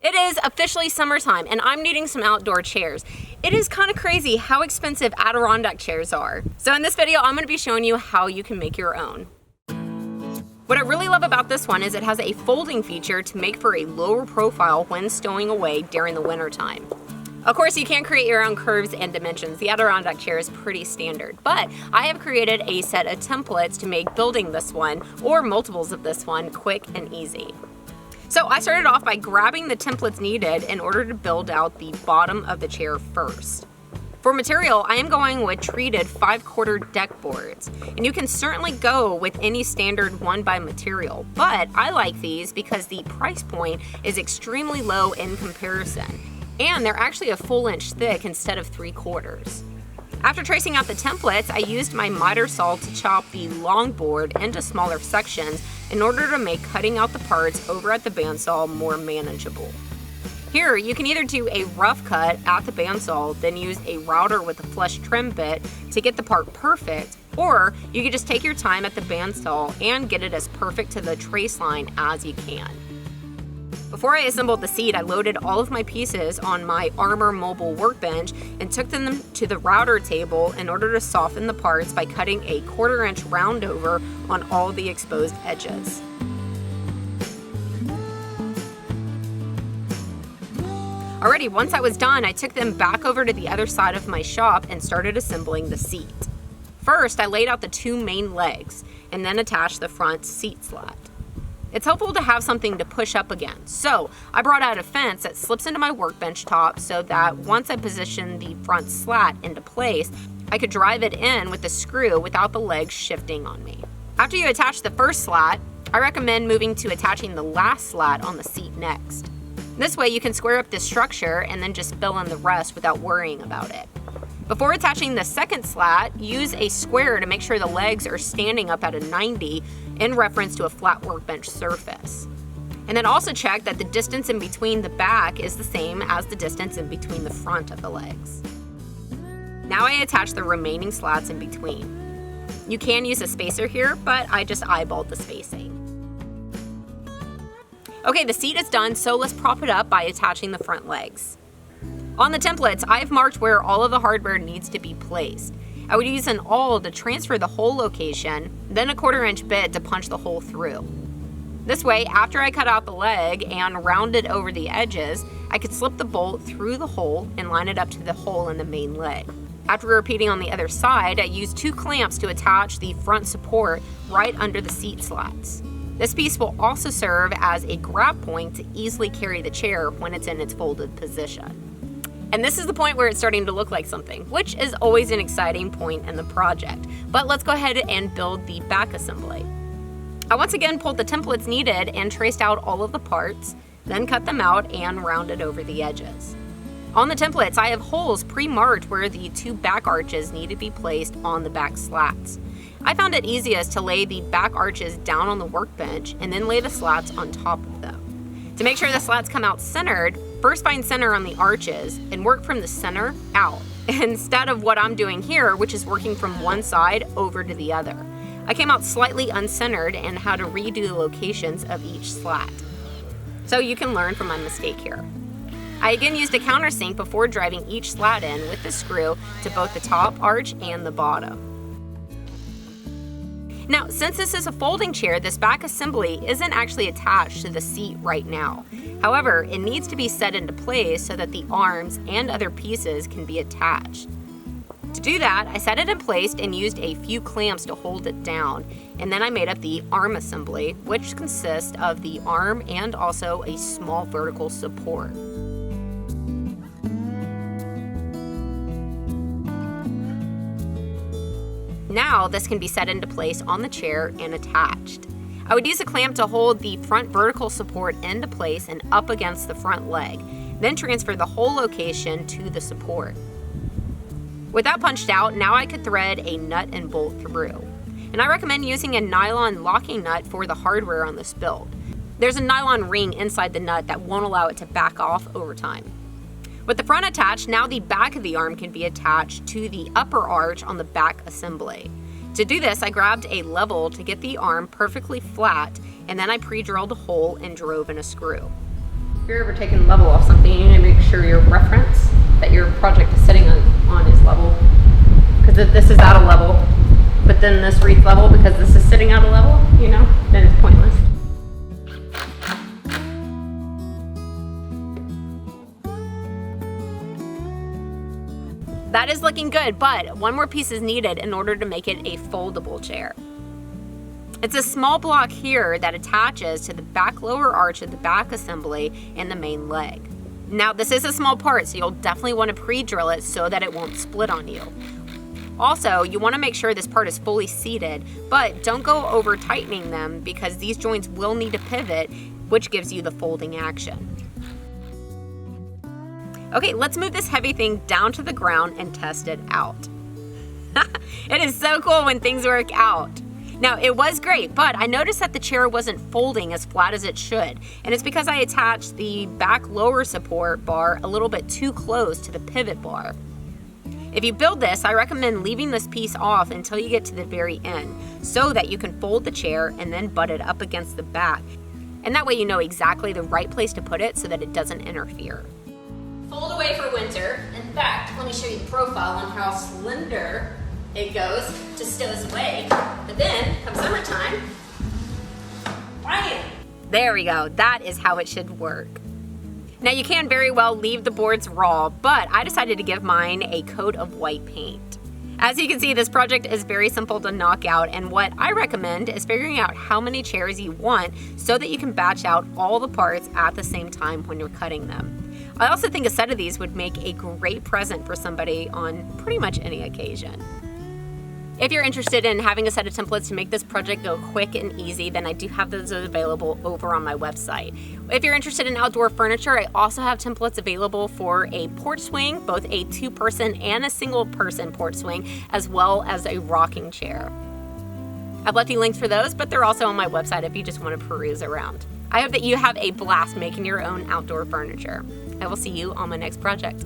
It is officially summertime and I'm needing some outdoor chairs. It is kind of crazy how expensive Adirondack chairs are. So in this video, I'm going to be showing you how you can make your own. What I really love about this one is it has a folding feature to make for a lower profile when stowing away during the winter time. Of course, you can create your own curves and dimensions. The Adirondack chair is pretty standard, but I have created a set of templates to make building this one, or multiples of this one, quick and easy. So I started off by grabbing the templates needed in order to build out the bottom of the chair first. For material, I am going with treated 5/4 deck boards, and you can certainly go with any standard 1x material, but I like these because the price point is extremely low in comparison, and they're actually a full inch thick instead of 3/4. After tracing out the templates, I used my miter saw to chop the long board into smaller sections in order to make cutting out the parts over at the bandsaw more manageable. Here, you can either do a rough cut at the bandsaw, then use a router with a flush trim bit to get the part perfect, or you can just take your time at the bandsaw and get it as perfect to the trace line as you can. Before I assembled the seat, I loaded all of my pieces on my Armor mobile workbench and took them to the router table in order to soften the parts by cutting a 1/4 inch round over on all the exposed edges. Alrighty, once I was done, I took them back over to the other side of my shop and started assembling the seat. First, I laid out the 2 main legs and then attached the front seat slat. It's helpful to have something to push up against, so I brought out a fence that slips into my workbench top so that once I position the front slat into place, I could drive it in with the screw without the legs shifting on me. After you attach the first slat, I recommend moving to attaching the last slat on the seat next. This way you can square up the structure and then just fill in the rest without worrying about it. Before attaching the second slat, use a square to make sure the legs are standing up at a 90 in reference to a flat workbench surface. And then also check that the distance in between the back is the same as the distance in between the front of the legs. Now I attach the remaining slats in between. You can use a spacer here, but I just eyeballed the spacing. Okay, the seat is done, so let's prop it up by attaching the front legs. On the templates, I've marked where all of the hardware needs to be placed. I would use an awl to transfer the hole location, then a 1/4 inch bit to punch the hole through. This way, after I cut out the leg and rounded over the edges, I could slip the bolt through the hole and line it up to the hole in the main leg. After repeating on the other side, I used 2 clamps to attach the front support right under the seat slats. This piece will also serve as a grab point to easily carry the chair when it's in its folded position. And this is the point where it's starting to look like something, which is always an exciting point in the project. But let's go ahead and build the back assembly. I once again pulled the templates needed and traced out all of the parts, then cut them out and rounded over the edges. On the templates, I have holes pre-marked where the 2 back arches need to be placed on the back slats. I found it easiest to lay the back arches down on the workbench and then lay the slats on top of them. To make sure the slats come out centered, first find center on the arches and work from the center out, instead of what I'm doing here, which is working from one side over to the other. I came out slightly uncentered and had to redo the locations of each slat. So you can learn from my mistake here. I again used a countersink before driving each slat in with the screw to both the top arch and the bottom. Now, since this is a folding chair, this back assembly isn't actually attached to the seat right now. However, it needs to be set into place so that the arms and other pieces can be attached. To do that, I set it in place and used a few clamps to hold it down, and then I made up the arm assembly, which consists of the arm and also a small vertical support. Now this can be set into place on the chair and attached. I would use a clamp to hold the front vertical support into place and up against the front leg, then transfer the whole location to the support. With that punched out, now I could thread a nut and bolt through. And I recommend using a nylon locking nut for the hardware on this build. There's a nylon ring inside the nut that won't allow it to back off over time. With the front attached, now the back of the arm can be attached to the upper arch on the back assembly. To do this, I grabbed a level to get the arm perfectly flat, and then I pre-drilled a hole and drove in a screw. you're ever taking level off something, you need to make sure your reference that your project is sitting on is level. Because if this is out of level, but then this reads level because this is sitting out of level, you know, then it's pointless. That is looking good, but one more piece is needed in order to make it a foldable chair. It's a small block here that attaches to the back lower arch of the back assembly and the main leg. Now this is a small part, so you'll definitely want to pre-drill it so that it won't split on you. Also, you want to make sure this part is fully seated, but don't go over tightening them because these joints will need to pivot, which gives you the folding action. Okay, let's move this heavy thing down to the ground and test it out. It is so cool when things work out. Now, it was great, but I noticed that the chair wasn't folding as flat as it should, and it's because I attached the back lower support bar a little bit too close to the pivot bar. If you build this, I recommend leaving this piece off until you get to the very end, so that you can fold the chair and then butt it up against the back. And that way you know exactly the right place to put it so that it doesn't interfere. Fold away for winter. In fact, let me show you the profile on how slender it goes to stows away. But then, come summertime, bam! There we go. That is how it should work. Now you can very well leave the boards raw, but I decided to give mine a coat of white paint. As you can see, this project is very simple to knock out, and what I recommend is figuring out how many chairs you want so that you can batch out all the parts at the same time when you're cutting them. I also think a set of these would make a great present for somebody on pretty much any occasion. If you're interested in having a set of templates to make this project go quick and easy, then I do have those available over on my website. If you're interested in outdoor furniture, I also have templates available for a porch swing, both a 2-person and a single-person porch swing, as well as a rocking chair. I've left you links for those, but they're also on my website if you just want to peruse around. I hope that you have a blast making your own outdoor furniture. I will see you on my next project.